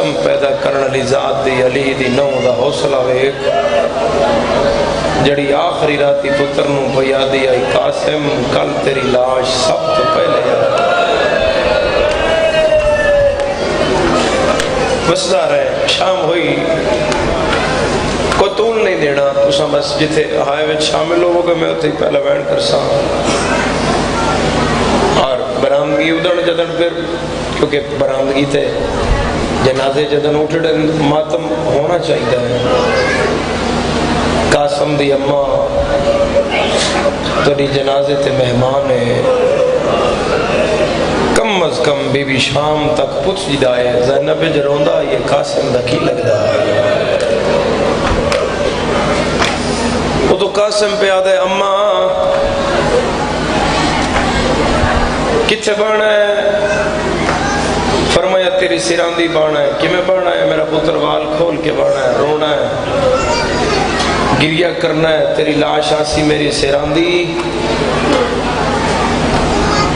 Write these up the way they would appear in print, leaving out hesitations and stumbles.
قاسم پیدا کرنے لی ذات دی علی دی نو دا حوصلہ ویک جڑی آخری راتی پتر نو بیا دی آئی قاسم کل تیری لاش سب تو پہلے بسدار ہے شام ہوئی کو طول نہیں دینا تسا بس جتے آئے وچ شامل ہو گئے میں ہوتے ہی پہلا وین کر سا اور برامدگی ادھر جدن پھر کیونکہ برامدگی تے جنازے جدن اٹھڑے ماتم ہونا چاہیے ہے قاسم دی اماں تیری جنازے تے مہمان ہے کم از کم بی بی شام تک پوچھ جدا ہے زینب جروندہ یہ قاسم دا کی لگدا ہے وہ تو قاسم پہ آدھا ہے اماں کتھے بانا ہے فرمایا تیری سراندی بانا ہے کہ میں بانا ہے میرا پتر وال کھول کے بانا ہے رونا ہے گریہ کرنا ہے تیری لاش آسی میری سراندی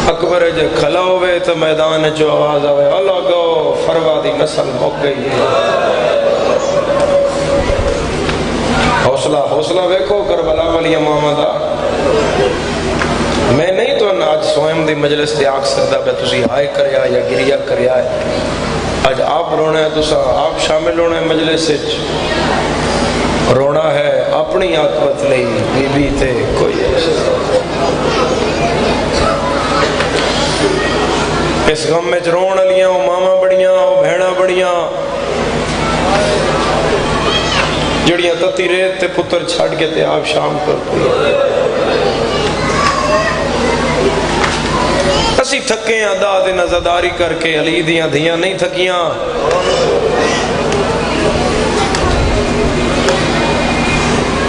اکبر جے کھلا ہوئے تو میدان جو آواز آوے اللہ گو فروا دی نسل موک گئی حوصلہ ویکھو کربلا والی امامہ دا میں نہیں تو آج سوئم دی مجلس دی آگ سکتا پہ تسی ہائے کریا یا گریہ کریا ہے آج آپ رونا ہے تسا آپ شامل ہونا ہے مجلس رونا ہے اپنی عاقبت لئی بی بی تے کوئی اس غم میں رون علیاں او ماما بڑیاں او بھیڑا بڑیاں جڑیاں تتی ریت تے پتر چھڑ کے تے آپ شام کر اسی تھکے ہیں داد نظرداری کر کے علی دیاں دھیاں نہیں تھکیاں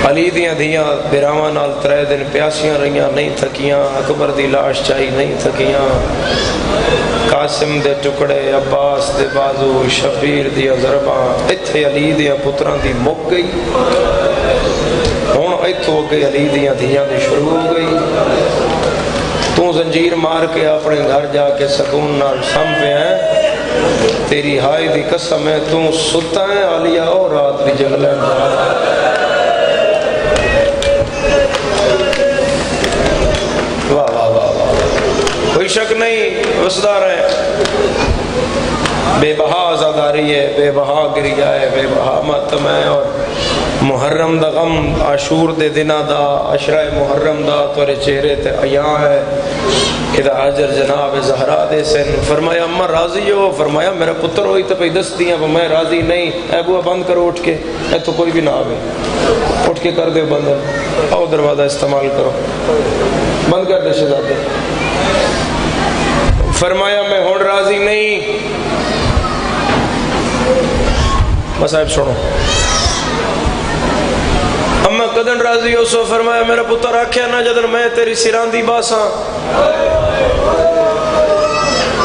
علی دیاں دھیاں بیراواں نال 3 دن پیاسیاں رہیاں نہیں تھکیاں اکبر دی لاش چاہی نہیں تھکیاں قاسم دے ٹکڑے عباس دے بازو شبیر دیا ضرباں اتھے علی دیاں پتران دی مک گئی ہون ایتھو گئی علی دیاں دھیاں دی شروع ہو گئی تو زنجیر مار کے اپنے گھر جا کے سکون نال سم پہ ہیں تیری ہائی دی قسم ہے تو ستا ہے علیہ اور رات بھی جنگلیں کوئی شک نہیں وسدار ہے بے بہا آزاداری ہے بے بہا گریہ ہے بے بہا ماتم ہے اور محرم دا غم عاشور دے دنہ دا عشرہ محرم دا تورے چہرے تے عیاں ہے اذا حجر جناب زہرا دے سن فرمایا اممہ راضی ہو فرمایا میرا پتر ہوئی تو پہ دست دیاں میں راضی نہیں اے بوا بند کرو اٹھ کے اے تو کوئی بھی نہ آوے اٹھ کے کر دے بند آؤ دروازہ استعمال کرو بند کر دے شہزادے فرمایا میں ہون راضی نہیں صاحب سنو اما قدن راضی ہو سو فرمایا میرا پتر آکھیا نہ جدر میں تیری سراندی باساں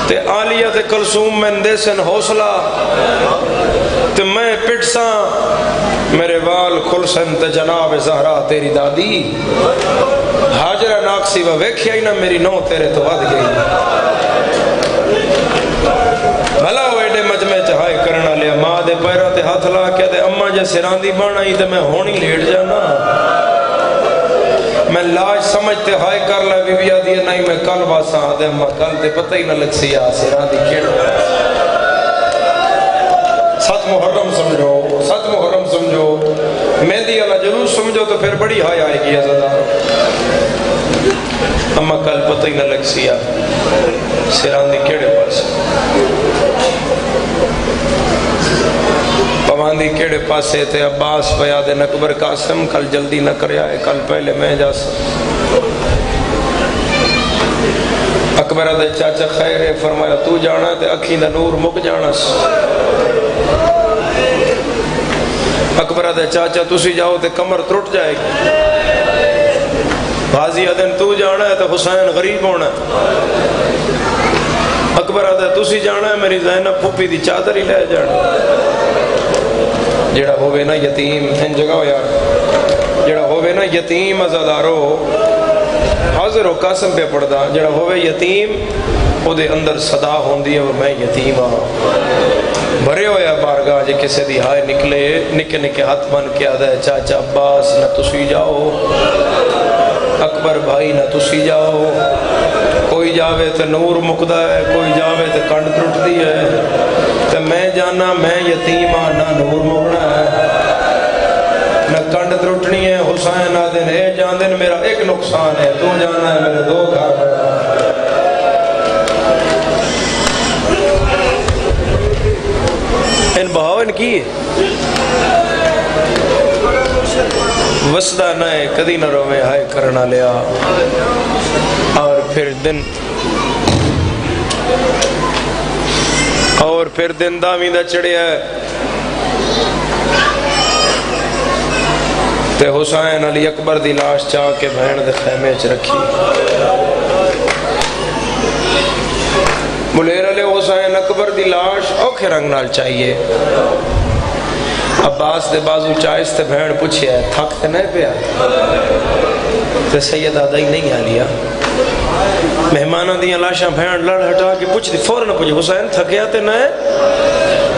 تے آلیہ تے کلثوم میں دے سن حوصلہ تے میں پٹ ساں میرے وال کھل سن تے جناب زہرا تیری دادی حاجرہ ناکسی و ویکھیا ہی نہ میری نو تیرے تو ود گئی بھلا وہ ایڈے مجمع چاہائے کرنا لیا ماں دے پیرہ تے ہاتھ لا کے دے اممہ جے سراندی بانا ہی تے میں ہونی لیٹ جانا میں لاج سمجھتے ہائے کر لے بی بی آدھی نہیں میں کل باساں آدھے اممہ کل تے پتہ ہی نہ لگ سیا سراندی کیڑا 7 محرم سمجھو مہندی اللہ جلوس سمجھو تو پھر بڑی ہائے آئے گی عزدار اممہ کل پتہ ہی نہ لگ سیا سراندی کیڑے پاس پواندی کیڑے پاسے تے عباس بیاد اکبر قاسم کل جلدی نہ کرے آئے کل پہلے میں جا سا اکبر دے چاچا خیر ہے فرمایا تو جانا تے اکھیں دا نور مک جانا اکبر دے چاچا تسی جاؤ تے کمر ترٹ جائے گی بازی ادن تو جانا ہے تے حسین غریب ہونا ہے اکبر آدھا تسی جانا ہے میری زینب پھوپی دی چادر ہی لے جانا جڑا ہوئے نا یتیم ان جگہ ہو یار جڑا ہوئے نا یتیم ازادارو حاضر ہو قاسم پہ پڑھ دا جڑا ہوئے یتیم او دے اندر صدا ہوندی ہے اور میں یتیم آ بھرے ہویا بارگاہ جے کسے دی ہائے نکلے نکے نکے ہاتھ بن کے آدھا ہے چاچا عباس نہ تسی جاؤ، اکبر بھائی نہ تسی جاؤ، کوئی جاوے تے نور مقدہ ہے، کوئی جاوے تے کنڈ ٹرٹ دی ہے، تے میں جانا میں یتیم نہ نور مقدہ ہے نہ کنڈ ترٹنی ہے۔ حسین آدھن اے جاندن میرا ایک نقصان ہے، تو جانا ہے میرے دو گھر۔ ان بہاون کی وسدہ نئے کدی نہ روے ہائے کرنا لیا، اور پھر دن دامیدہ چڑھے ہے تے حسین علی اکبر دی لاش چاہ کے بہن دے خیمے چ رکھی۔ ملیر علی حسین اکبر دی لاش اوکھے رنگ نال چاہیے۔ عباس دے بازو چائس تے بہن پوچھے ہے تھک تے نہیں پیا؟ تے سید آدھا ہی نہیں آلیا۔ مہمانہ دیاں لاشاں بہن لڑ ہٹا کے پوچھ دی، فوراں پوچھے حسین تھکیا تے نہیں؟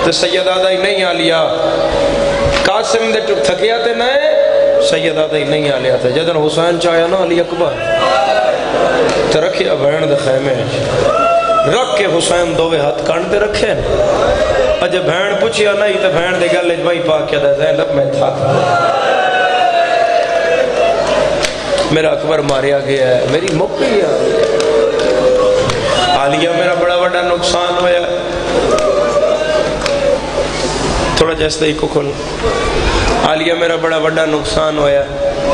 تے سید آدھا ہی نہیں آلیا۔ قاسم دے تھکیا تے نہیں؟ سید آدھا ہی نہیں آلیا تھا۔ جدن حسین چاہیا نا علی اکبر تے رکھیا بہن دے خیمے رکھ کے حسین دوے ہاتھ کانڈ دے رکھے۔ اجے بہن پوچھیا نہیں تے بہن دے گل بھائی پاک کیا دے زینب میں تھا میرا اکبر ماریا گیا ہے، میری موقعی ہے عالیہ میرا بڑا بڑا نقصان ہویا۔ تھوڑا جیسے ہی کو کھول عالیہ میرا بڑا بڑا نقصان ہویا،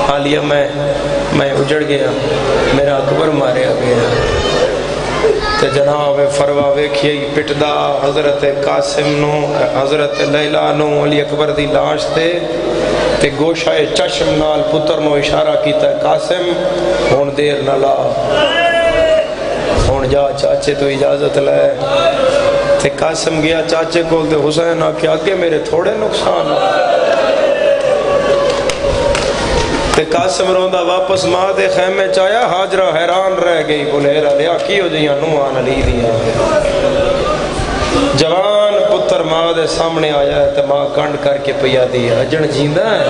عالیہ میں اجڑ گیا، میرا اکبر ماریا گیا۔ تے جناب فروا ویکھیے پٹدا حضرت قاسم نو حضرت لیلہ نو علی اکبر دی لاش تے گوشہ چشم نال پتر نو اشارہ کیتا ہے قاسم ہون دیر نہ لا، ہون جا چاچے تو اجازت لے۔ تے قاسم گیا چاچے کو تے حسین آکے آگے میرے تھوڑے نقصان ہو۔ تے قاسم روندہ واپس ماں دے خیمے چایا، حاجرہ حیران رہ گئی، بولے رہا کیوں جیاں نوان علی دیا۔ جوان پتر ماں دے سامنے آیا ہے تے ماں کنڈ کر کے پیا دیا، اجن جیندہ ہے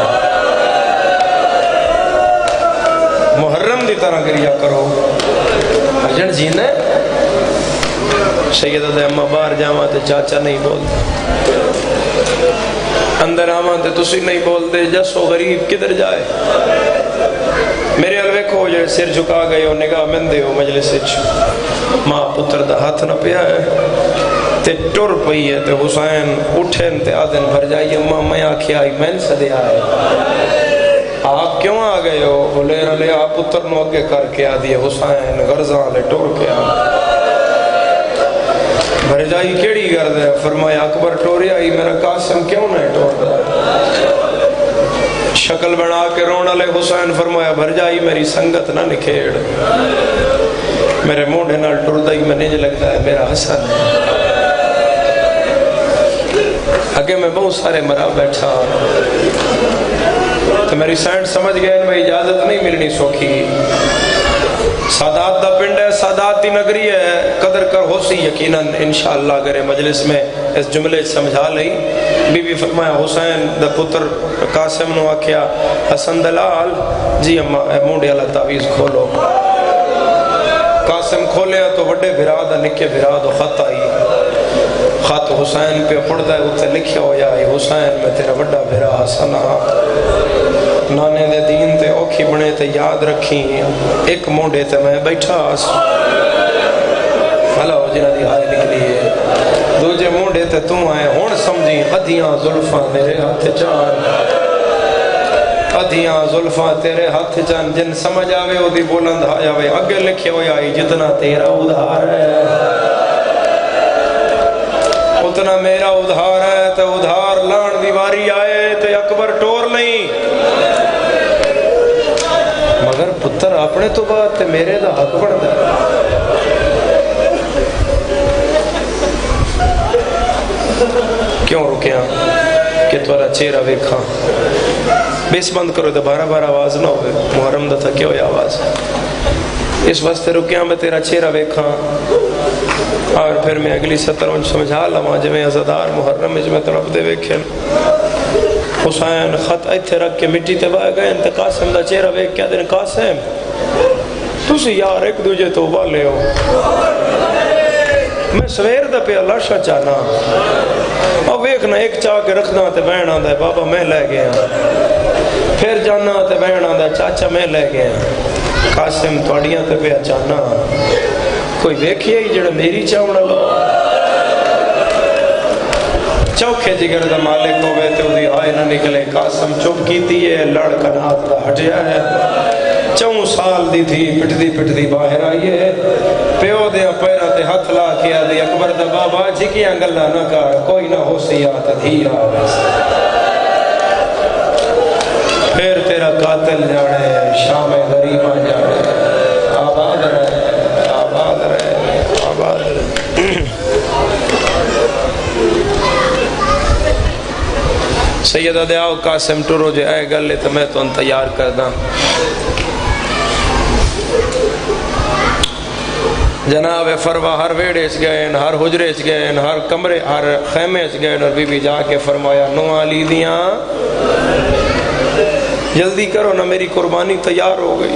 محرم دی طرح گریا کرو، اجن جیندہ ہے۔ سیدہ دے اممہ باہر جاواں تے چاچا نہیں بولتا، اندر آواں تے تسی نہیں بولتے، جسو غریب کدھر جائے؟ میرے الوے کھو جڑے سر جھکا گئے ہو نگاہ مندے ہو مجلس اچ، ماں پتر دا ہاتھ نہ پیا ہے تے ٹر پئی ہے تے حسین اٹھیں تے آدھن بھر جائی اماں میں آکھی آئی میں سدے آئے آپ کیوں آ گئے ہو؟ بولے رلے آپ پتر نو اگے کر کے آ دیے حسین غرزاں لے ٹر کے آ بھر جائی کیڑی گرد ہے؟ فرمایا اکبر ٹوری آئی میرا قاسم کیوں نہیں ٹور رہا ہے؟ شکل بنا کے رونا لے حسین فرمایا بھر جائی میری سنگت نہ نکھیڑ، میرے موڑے نال ٹر دائی میں نہیں لگتا ہے میرا حسن ہے۔ اگے میں بہت سارے مرا بیٹھا تو میری سینٹ سمجھ گئے ان میں اجازت نہیں ملنی سوکھی، سادات دا پنڈ ہے، سادات دی نگری ہے، قدر کر ہو سی یقیناً انشاءاللہ اگر مجلس میں اس جملے سمجھا لئی۔ بی بی فرمایا حسین دا پتر قاسم نو آکھیا حسن دلال جی مونڈے اللہ تعویز کھولو۔ قاسم کھولیا تو وڈے بھرا دا نکے بھرا دا خط آئی، خط حسین پہ پڑھدا ہے اتنے لکھیا ہو جائے حسین میں تیرا وڈا بھرا حسن نانے دے دین تے اوکھی بنے تے یاد رکھی ایک مونڈے تے میں بیٹھا بھلا ہو جنہ دی ہائے نکلی ہے، دوجے مونڈے تے توں آئے ہون سمجھی ادھیاں زلفاں میرے ہاتھ چان، ادھیاں زلفاں تیرے ہاتھ چان، جن سمجھ آوے او دی بولند آیا وے اگے لکھے ہوئے آئی جتنا تیرا ادھار ہے اتنا میرا ادھار ہے، تے ادھار لان دیواری آئے تے اکبر ٹور نہیں، مگر پتر اپنے تو بات تے میرے دا حق بڑھ دا۔ کیوں رکیاں کہ تورا چہرہ ویکھاں، بیس بند کرو تے بارہ بارہ آواز نہ ہوئے، محرم دا تھا کیا ہوئی آواز، اس واسطے رکیاں میں تیرا چہرہ ویکھاں اور پھر میں اگلی سطر ان سمجھا لواں جویں عزادار محرم میں تڑپ دے ویکھے حسین خط ایتھے رکھ کے مٹی تے بہ گئے تے قاسم دا چہرہ ویکھ کے دن قاسم تسی یار ایک دوجے تو والے ہو میں سویر دا پہ لاشا چاہنا اور ویکھنا ایک چاہ کے رکھنا تے بہن آندا ہے بابا میں لے گیا پھر جانا تے بہن آندا ہے چاچا میں لے گیا قاسم تواڈیاں تے پہ چاہنا کوئی ویکھیا ہی جڑا میری چاہنا لو چوکھے جگر دا مالک ہوئے تے دی آئے نہ نکلے قاسم چپ کیتی ہے لڑ کر ہاتھ دا ہٹیا ہے 4 سال دی تھی پٹ دی باہر آئی ہے پیو دے پیرا تے ہاتھ لا کے آدھی اکبر دا بابا جھکیاں گلا نہ کر کوئی نہ ہو سیات دھیرا پھر تیرا قاتل جانے شام غریباں جانے آباد رہے آباد رہے آباد رہے سیدہ دیاؤ قاسم ٹورو جے اے گلے تو میں تو ان تیار کردہ جناب فروا ہر ویڑے اس گئے ہر حجرے اس گئے ہر کمرے ہر خیمے اس گئے اور بی بی جا کے فرمایا نو علی دیاں جلدی کرو نہ میری قربانی تیار ہو گئی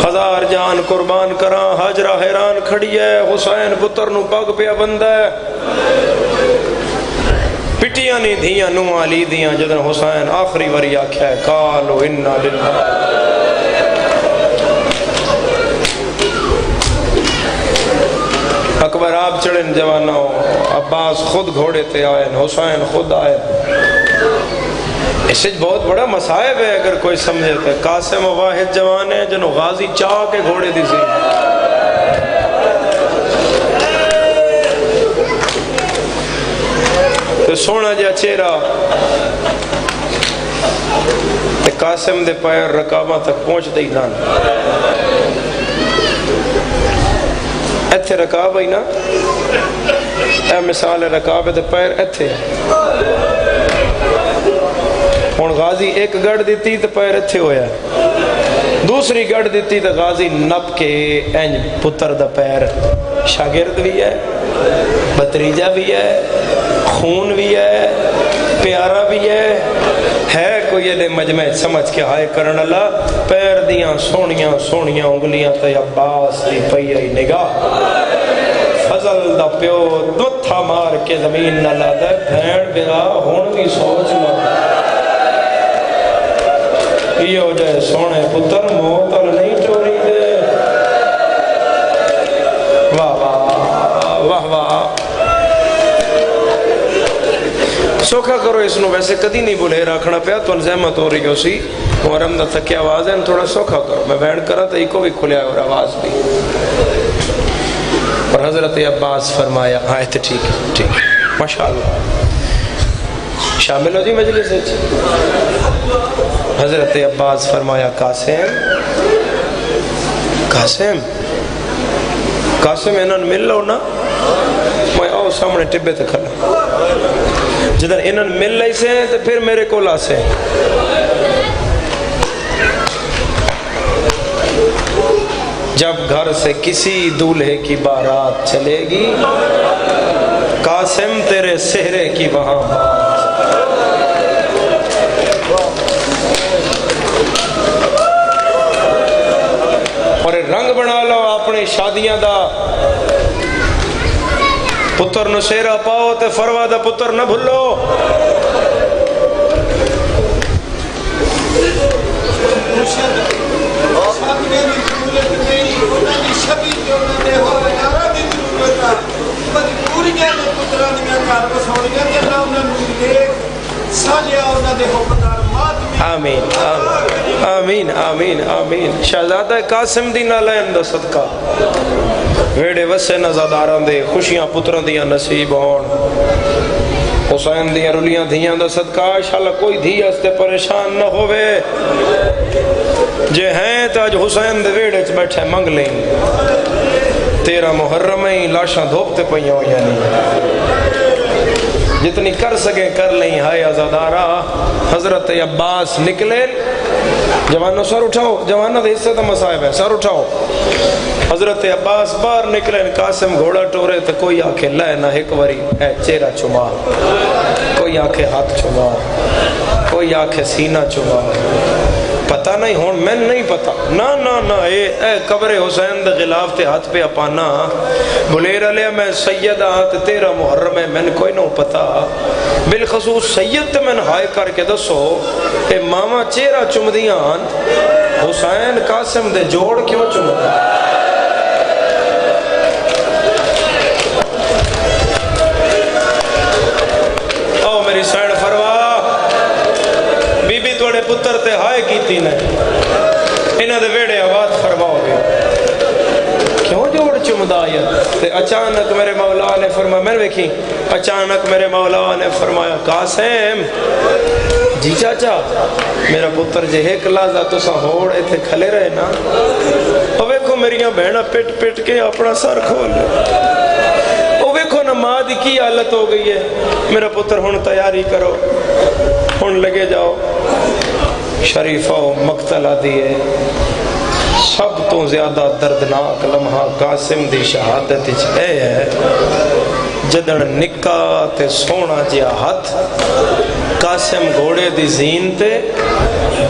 1000 جان قربان کراں حاجرہ حیران کھڑی ہے حسین پتر نو پگ پیا بندہ ہے پٹیاں نہیں دھیاں نو علی دیاں جدن حسین آخری وری آکھیا ہے قالو انا للہ اکبر آپ چڑھن جوانا ہو عباس خود گھوڑے تے آئے حسین خود آئے اس بہت بڑا مصائب ہے اگر کوئی سمجھے تھے قاسم واحد جوان ہے جنہوں غازی چاہ کے گھوڑے دی سی تو سونا جا چہرہ تے قاسم دے پیر رکابہ تک پہنچ دے نان ایتھے رکاب ہی نا اے مثال رکاب ہے تے پیر ایتھے ہون غازی ایک گڑ دیتی تے پیر ایتھے ہویا دوسری گڑ دیتی تے غازی نپ کے اینج پتر دا پیر شاگرد بھی ہے بتریجہ بھی ہے خون بھی ہے پیارا بھی ہے کوئی یہ مجمع سمجھ کے ہائے کرن اللہ پیر دیاں سونیاں انگلیاں تے عباس دی پئی آئی نگاہ فضل دا پیو دوتھا مار کے زمین نہ لادا بھین بگا ہون بھی سوچ لو یہ ہو جائے سونے پتر موتر نہیں چوری دے واہ واہ واہ واہ سوکھا کرو اس نو ویسے کدی نہیں بولے رکھنا پیا تو انزیمت ہو رہی ہو سی محرم دا تھکی آواز ہے تھوڑا سوکھا کرو میں بینڈ کرا تو ایک کو بھی کھلیا اور آواز بھی اور حضرت عباس فرمایا ہاں تو ٹھیک ماشاءاللہ شامل ہو جی مجلس ہے حضرت عباس فرمایا قاسم انہوں مل لو نا میں آؤ سامنے ٹبے تے کھلا جدر انہوں مل لئی سے تو پھر میرے کو لا سے جب گھر سے کسی دولہے کی بارات چلے گی قاسم تیرے سہرے کی وہاں اور رنگ بنا لو اپنی شادیاں دا پتر نو سیرا پاؤ تے فروا دا پتر نہ بھلو آمین آمین آمین آمین شہزادہ قاسم دی نالین دا صدقہ ویڑے وسے نزاداران دے خوشیاں پتران دیاں نصیب ہون حسین دیاں رلیاں دیاں دا صدقہ انشاءاللہ کوئی دھی استے پریشان نہ ہوئے جے ہیں تو آج حسین دے ویڑے چ بیٹھے منگ لیں 13 محرم ہی لاشاں دھوپتے پہیاں ہوئی نہیں جتنی کر سکیں کر لیں ہائے عزادارہ حضرت عباس نکلے جوانوں سر اٹھاؤ، جوانوں دے حصے دا مصائب ہے، سر اٹھاؤ۔ حضرت عباس باہر نکلے، قاسم گھوڑا ٹورے تو کوئی آکھے لائے نہ ایک واری اے چہرہ چما، کوئی آکھے ہاتھ چما، کوئی آکھے سینہ چما، پتہ نہیں ہون میں نہیں پتہ، نہ اے قبر حسین دے غلاف تے ہاتھ پہ اپانا بلیر علیہ میں سید آت تیرا محرم ہے، میں نے کوئی نہ پتہ، بالخصوص سید تے میں نے ہائے کر کے دسو اے ماما چہرہ چم دیاں حسین قاسم دے جوڑ کیوں چم دیاں؟ او میری سین فروا بی بی توڑے پتر تے ہائے کیتی نے انہاں دے ویڑے آواز فرماؤ گے کیوں جوڑ چمدا یا؟ تے اچانک میرے مولا نے فرمایا، میں نے دیکھی اچانک میرے مولا نے فرمایا قاسم جی چاچا میرا پتر جے ایک لحظہ تو سا ہوڑ ایتھے کھلے رہے نا، او ویکھو میریاں بہناں پٹ پٹ کے اپنا سر کھول او ویکھو نا ماں دی کی حالت ہو گئی ہے، میرا پتر ہن تیاری کرو، ہن لگے جاؤ۔ شریفہ و مقتلہ دیئے سب تو زیادہ دردناک لمحہ قاسم دی شہادت اے ہے جدن نکا تے سونا جیا ہاتھ قاسم گھوڑے دی زین تے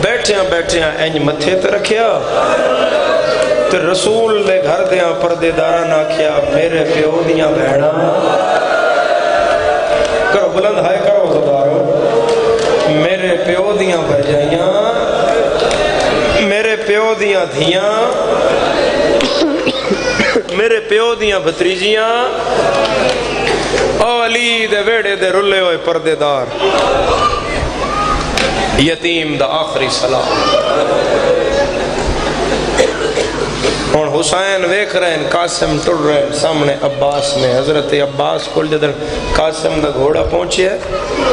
بیٹھیاں اینج متھے تے رکھیا تے رسول دے گھر دیاں پردے دارہ نہ کیا میرے پیو دیاں بہنا کرو بلند ہائے کرو زدارو، میرے پیو دیاں بھرجائیاں میرے پیو دیاں دھیاں میرے پیو دیاں بھتریجیاں او علی دے ویڑے دے رلے ہوئے پردے دار یتیم دا آخری سلام۔ اور حسین ویکھ رہے ہیں قاسم ٹر رہے ہیں سامنے عباس میں، حضرت عباس کل جدر قاسم دا گھوڑا پہنچے ہے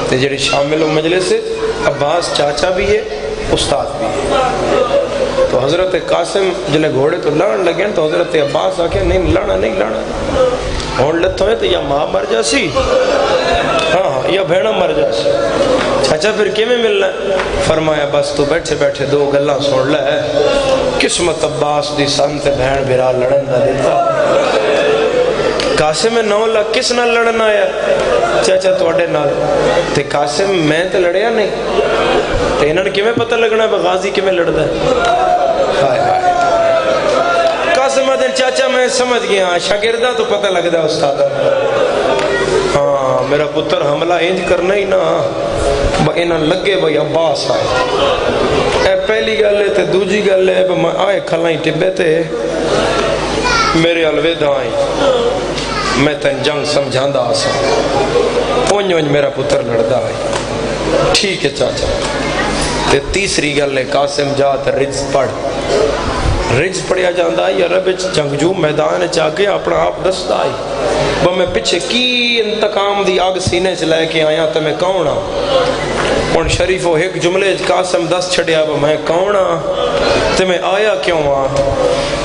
تے جڑی شامل ہو مجلس سے عباس چاچا بھی ہے استاد بھی ہے، تو حضرت قاسم جلے گھوڑے تو لڑن لگے تو حضرت عباس آکے نہیں لڑنا ہون لت ہوئے تو یا ماں مر جاسی ہاں یا بھیڑا مر جاسی، چاچا پھر کیوں میں ملنا ہے؟ فرمایا بس تو بیٹھے بیٹھے دو گلہ سوڑ لے قسمت عباس دی سنت بھین بھرا لڑن دا دیتا قاسم میں 9 لاکھ کس نہ لڑنا آیا؟ چاچا توڑے نال تے قاسم میں تے لڑیا نہیں تے انہوں نے کیوں پتہ لگنا ہے غازی کیوں لڑدا ہے؟ ہائے ہائے قاسم آدھے چاچا میں سمجھ گیا شاگردہ تو پتہ لگدا ہے استادہ ہاں میرا پتر حملہ انج کرنا ہی نا انہاں لگے بھئی عباس آئے اے پہلی گل ہے تے دوجی گل ہے میں آئے کھلائیں ٹبے تے میرے الوداع آئیں میں تن جنگ سمجھاندہ آسا اونج میرا پتر لڑدا آئی ٹھیک ہے چاچا تے تیسری گل ہے قاسم جات رجز پڑھیا جاندہ آئی یا رب جنگجو میدان چاکے اپنا آپ دستا آئی وہ میں پچھے کی انتقام دی آگ سینے سے لے کے آیا تو میں کون ان شریف و ایک جملے قاسم دس چھڑیا وہ میں کون تو میں آیا کیوں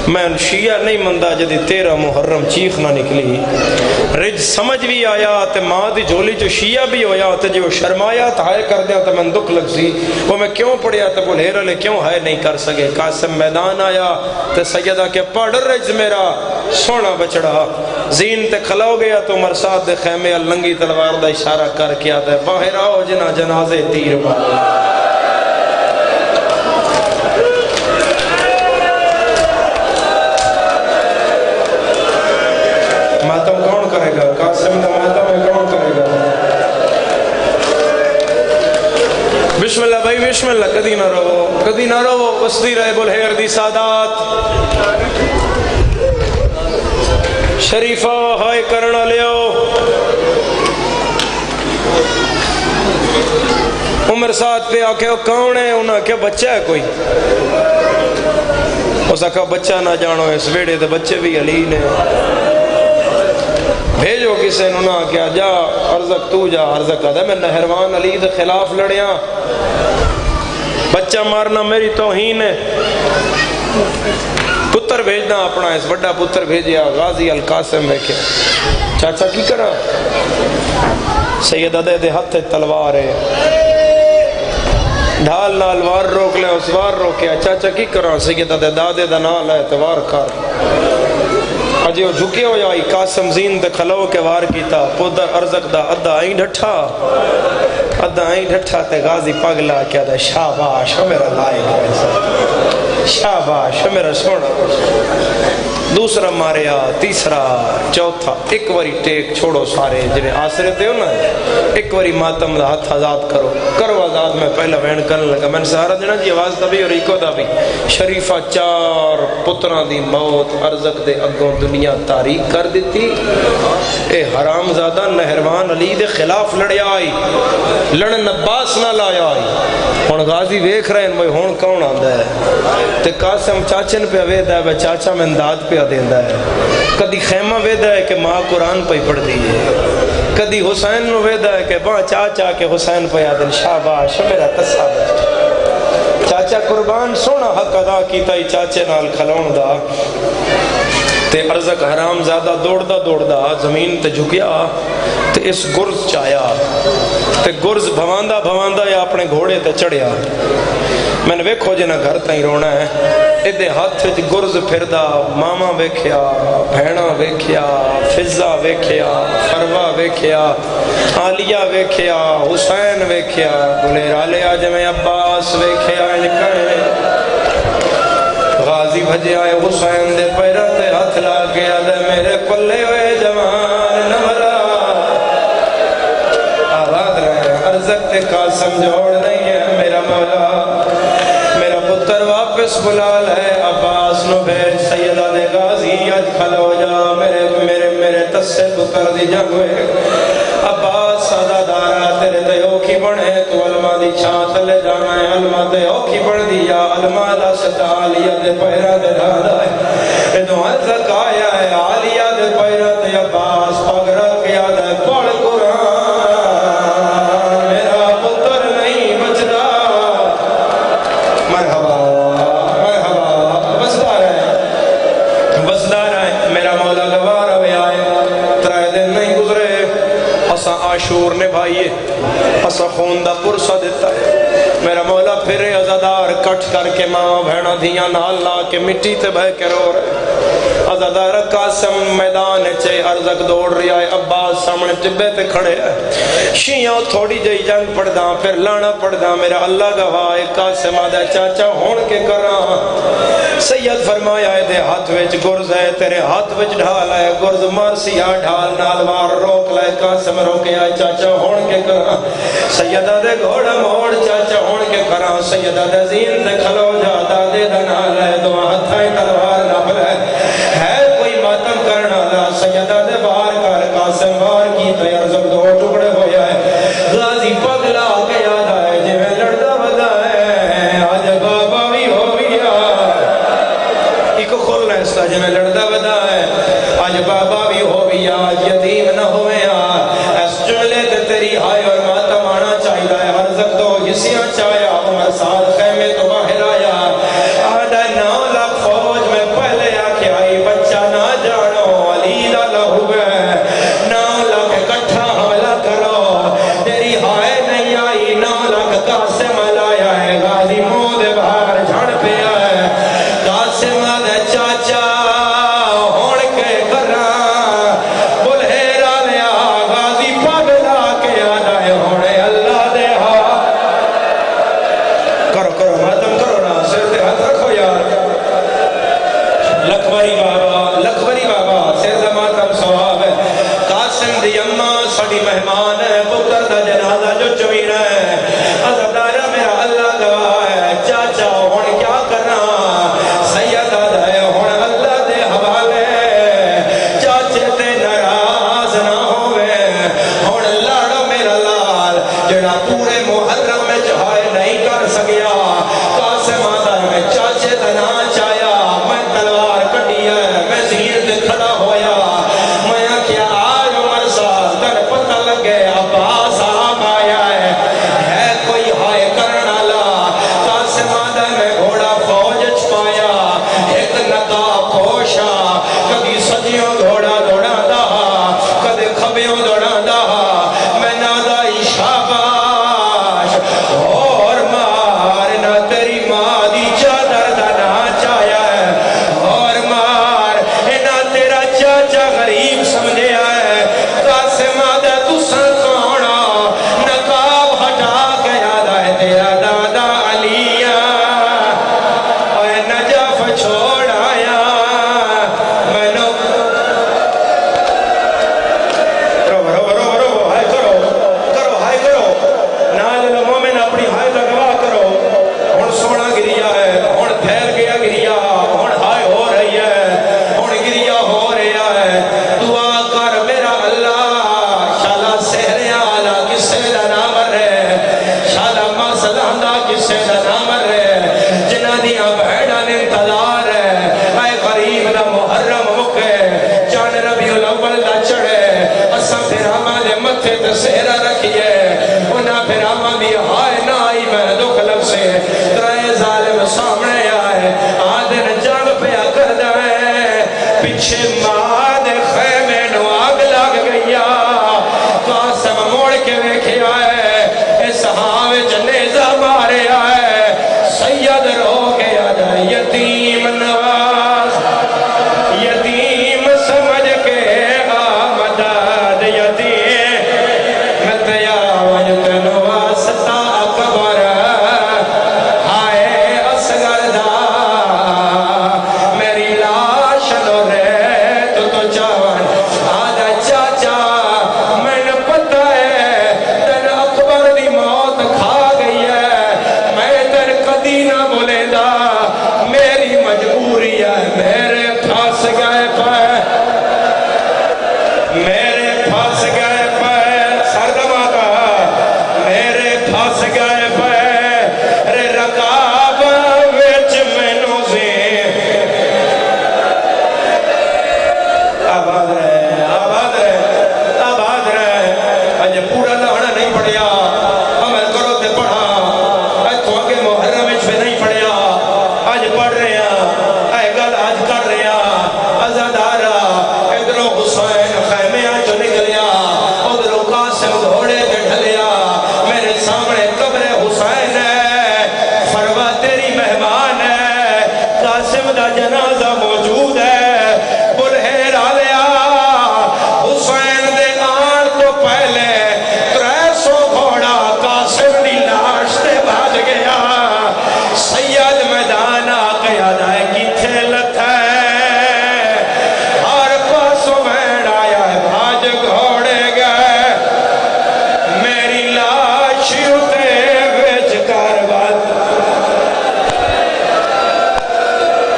میں شیعہ نہیں مندہ جدی 13 محرم چیخ نہ نکلی رج سمجھ بھی آیا تو ماں دی جولی جو شیعہ بھی ہویا تو جو شرمایا تو ہائے کر دیا تو میں دکھ لگ سی وہ میں کیوں پڑھیا تو بول ہیرہ لے کیوں ہائے نہیں کر سکے قاسم میدان آیا تو سیدہ کے پڑھ رج میرا سونا بچڑا زین تے کھلاو گیا تو مرساد دے خیمے اللنگی تلوار دا اشارہ کر کیا تھا باہر آؤ جنا جنازے تیر مارے ماتم کون کرے گا؟ قاسم دا ماتم ہے کون کرے گا؟ بسم اللہ بھائی بسم اللہ کدی نہ رہو وسطی رہے بلہیر دی سادات شریفہ ہائے کرنا لیو عمر ساتھ پہ آکے وہ کون ہے انہاں کیا بچہ ہے کوئی اس آکھا بچہ نہ جانو اس ویڑے دے بچے بھی علی نے بھیجو کسے انہاں کیا جا عرضک تو جا عرضک آدھا میں نہروان علی دے خلاف لڑیاں بچہ مارنا میری توہین ہے پتر بھیجنا اپنا اس بڑا پتر بھیجیا غازی القاسم بیکھے چاچا کی کرا سید دے ہاتھ تلوار ہے ڈھال نال وار روک لے اس وار روکیا چاچا کی کرا سیدہ دے دادے دا نال ہے تو وار کر اجے وہ جھکے ہو جائی قاسم زین تے کھلو کے وار کیتا پودر ارزق دا ادھا آئیں ڈھٹھا تے غازی پگلا کیا دا شاباش میرا لائق شاباش میرا سونا دوسرا ماریا تیسرا چوتھا ایک واری ٹیک چھوڑو سارے جنہیں آسرے تے ہو نا ایک واری ماتم دا ہاتھ آزاد کرو آزاد میں پہلا وین کرنے لگا میں نے سہارا دینا جی آواز دا بھی اور ایکو دا بھی شریفہ 4 پتران دی موت ارزق دے اگوں دنیا تاریخ کر دیتی اے حرام زادہ نہروان علی دے خلاف لڑیا آئی لڑن عباس نہ لایا آئی ہون غازی ویکھ رہے ہیں ہون کون آندہ ہے تے قاسم چاچن پہ ویدہ ہے چاچا میں انداد پہ دیندہ ہے کدی خیمہ ویدہ ہے کہ ماں قرآن پہ پڑھ دیئے کدی حسین نو ویدہ ہے کہ ماں چاچا کے حسین پہ یادن شاباش میرا تصابت چاچا قربان سونا حق ادا کیتا ہی چاچے نال کھلون دا تے ارزق حرام زیادہ دوڑ دا زمین تے جھکیا تے اس گرز چایا تے گرز بھواندہ یا اپنے گھوڑے تے چڑھیا میں نے ویکھو جنہ گھر تائیں رونا ہے ادھے ہاتھ وچ گرز پھردا ماما ویکھیا بھینا ویکھیا فضا ویکھیا فروا ویکھیا عالیہ ویکھیا حسین ویکھیا گلیر لیا جمیں عباس ویکھیا غازی بھجے آئے حسین دے پیرہ تے ہاتھ لاگیا دے میرے پلے ہوئے جوان نمرا آباد رہے ارزق تے قاسم جوڑ نہیں ہے میرا مولا میرا پتر واپس بلا لے عباس نو بھیج سیدہ دے غازی اج کھلو جا میرے تسے پتر دی جنگ ہوئے عباس سادہ دارا تیرے تے اوکھی بڑھے تو علماء دی چھانت لے جانا ہے علماء تے اوکھی بڑھ دیا علماء دا ستا علیہ دے پیرہ دے دادا ہے ادھو حضرت آیا ہے علیہ دے پیرہ دے عباس پگ رکھ یاد ہے پڑھ قرآن میرا پتر نہیں بچدا مرحبا بسدار ہے میرا مولا گوارا بھی آئے ترائے دن نہیں گزرے اسا عاشور نے بھائیے اسا خون دا پرسا دیتا ہے میرا مولا پھرے ازادار کٹ کر کے ماں بھینا دھیاں نال لا کے مٹی تے بہ کے رو رہے ازادار قاسم میدان چے ارزق دوڑ رہی آئے عباس سامنے ٹبے تے کھڑے ہیں شیعہ تھوڑی جائی جنگ پڑھ دا پھر لانا پڑھ دا میرا اللہ گواہ قاسم آدھا چاچا ہون کے کراں سید فرمایا ہے دے ہاتھ وچ گرز ہے تیرے ہاتھ وچ ڈھال ہے گرز مرسیا ڈھال نالوار روک لائے قاسم روکے آئے چاچا ہون کے کراں سیدہ دے گھوڑا موڑ چاچا ہون کے کراں سیدہ دے زین دے کھلو جا دادے دنال ہے دعا ہتھائیں تلوار نبل ہے کوئی ماتم کرنا دا سیدہ دے بار کر قاسم بار کی تو ارزق دو ٹکڑے ہویا ہے غازی پگلا کے یاد آئے جی میں لڑتا بدا ہے آج بابا بھی ہو گیا ایک کھولنا اس کا جی میں لڑتا بدا ہے آج بابا بھی ہو گیا آج یتیم نہ ہوئے اس جملے تے تیری ہائے اور ماتم آنا چاہیے ہے ارزق دو حصیاں چاہیا عمر ساتھ خیمے تو باہر آیا آدھا 9 لاکھ فوج میں پہلے آکے آئی بچہ نہ جانو علی دا لہو ہے 9 لاکھ اکٹھا حملہ کرو تیری ہائے نہیں آئی 9 لاکھ قاسم لایا ہے غازی منہ دے باہر جھڑ پہ آئے قاسم دے چاچا ہون کے کراں بلہیرا لیا غازی پگلا کے آنا ہے ہونے اللہ دے ہاں کرو ماتم کرو نا سر دے ہاتھ رکھو یار لکھوری بابا سر دے ماتم سواب ہے قاسم دی اممہ سڑی مہمان ہے پتر دا جنازہ جو چوین ہے عزدارہ میرا اللہ گواہ ہے چاچا ہون کیا کرنا سید آدھا ہے ہون اللہ دے حوالے چاچے تے ناراض نہ ہوئے ہون لاڑو میرا لال جڑا پورے محرم میں چاہے نہیں کر سکیا قاسم آدھا ہے میں چاچے تے نہ چاہیا میں تلوار کٹی ہے میں زیر دے کھڑا ہویا میں کیا آج عمر سال تر پتہ لگے عباس آپ آیا ہے متھے تے سہرا رکھیے انہاں پھر آماں دی ہائے نہ آئی میں دکھ لگ سے ترائے ظالم سامنے آئے آدھن جنگ پہ کر دائے پیچھے ماں دے خیمے نو آگ لگ گیا قاسم موڑ کے ویکھے آئے اس ہاوے جنیزہ مارے آئے سید رو گیا جائے یتیم نواز یتیم سمجھ کے آمداد یتیم متیا وجت نواستا اکبر ہائے اصغر دا میری لاش نو رے تو چاون آدھا چاچا میں نے پتہ ہے تن اکبر دی موت کھا گئی ہے میں تن کدی نہ بولے دا میری مجبوری ہے میرے پھاس گئے پہ میرے پھاس گئے پہ سردما کا میرے پھاس گئے پہ رے رقاب ویچ مینوں سے آباد رہے آباد رہے آباد رہے اج پورا لہنا نہیں پڑیا عمل کرو تے پڑھا اج تو آگے محرم وچ بھی نہیں پڑیا اج پڑھ رہے ہیں اے گل آج کر رہے ہیں ازادارا ادھروں حسین خیمے آج نکلیا ادھروں قاسم گھوڑے تے ڈھلیا میرے سامنے قبر حسین ہے فروا تیری مہمان ہے قاسم دا جنازہ موجود ہے بلہیر آلیا حسین دے آن تو پہلے 300 گھوڑا قاسم دی لاش تے بھاج گیا سید میدان آقے آدھائے کی تھیلت ہے ہر پاسوں میں آیا ہے بھاج گھوڑے گئے میری لاش اتے ویچ کاربات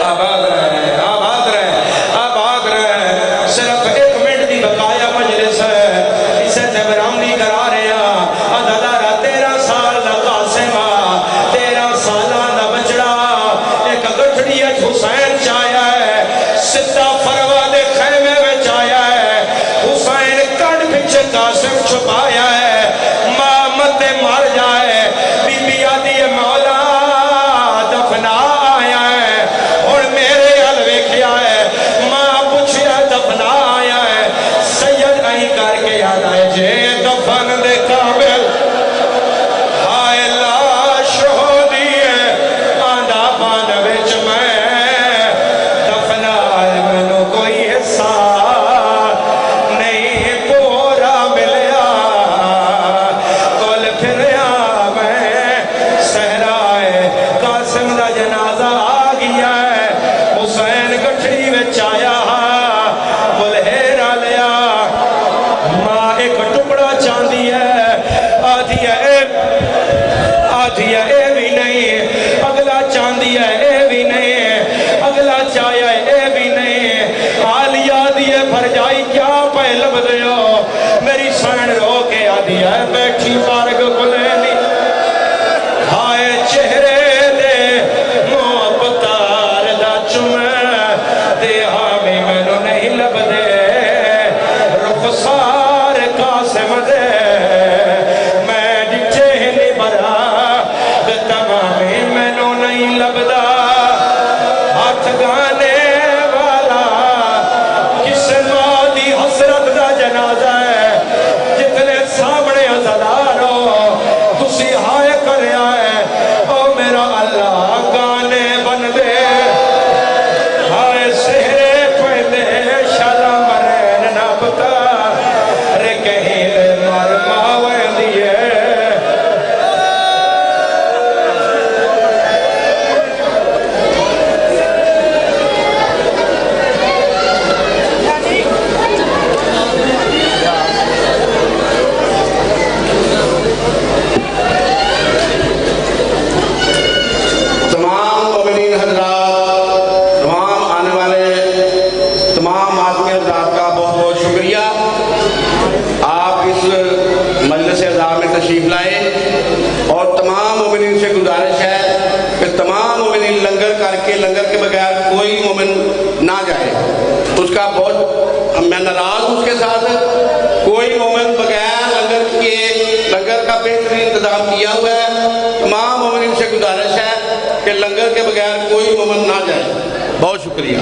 آباد رہے آباد رہے آباد رہے صرف 1 منٹ دی بقایا مجلس ہے اسے تبرامنی کرا رہے ہیں ادھدارہ 13 سال دا قاسمہ 13 سالہ دا بچڑا ایک گٹھڑی اچھ حسین چایا ہے سدہ فروا دے خیمے میں چایا ہے حسین کڑ پچھے قاسم چھپایا ہے ماں مت مر جائے بی بی آدھی مولا دفنا آیا ہے اور میرے حلوے کیا ہے ماں پوچھیا دفنا آیا ہے سید نہیں کر کے یاد آئے جے دفن دے قابل ہائے لاش ہو دیئے آندھا پان وچ میں دفنا آئے منو کوئی حصہ نہیں پورا ملیا کل پھریا میں سہرائے قاسم دا جنازہ آ گیا ہے حسین گٹھڑی وچ آیا بلہیر آلیا ماں ایک ٹکڑا چاندی ہے آدھی ہے اے بھی نہیں اگلا چاندی ہے اے بھی نہیں اگلا چایا ہے اے بھی نہیں آلیا دیئے بھر جائی کیا پہ لب دیو میری سین رو کے آدھی ہے بیٹھی بارگ گلینی ہائے چہرے دے محبتار دا چمیں دے ہمیں منو نہیں لب دے رخسار قاسم دے میں ڈٹھے نہیں برا تمامی منو نہیں لبدا ہاتھ گانے والا کس ماں دی حسرت دا جنازہ ہے جتنے سامنے ازدارو لنگر کے بغیر کوئی مومن نہ جائے. بہت شکریہ.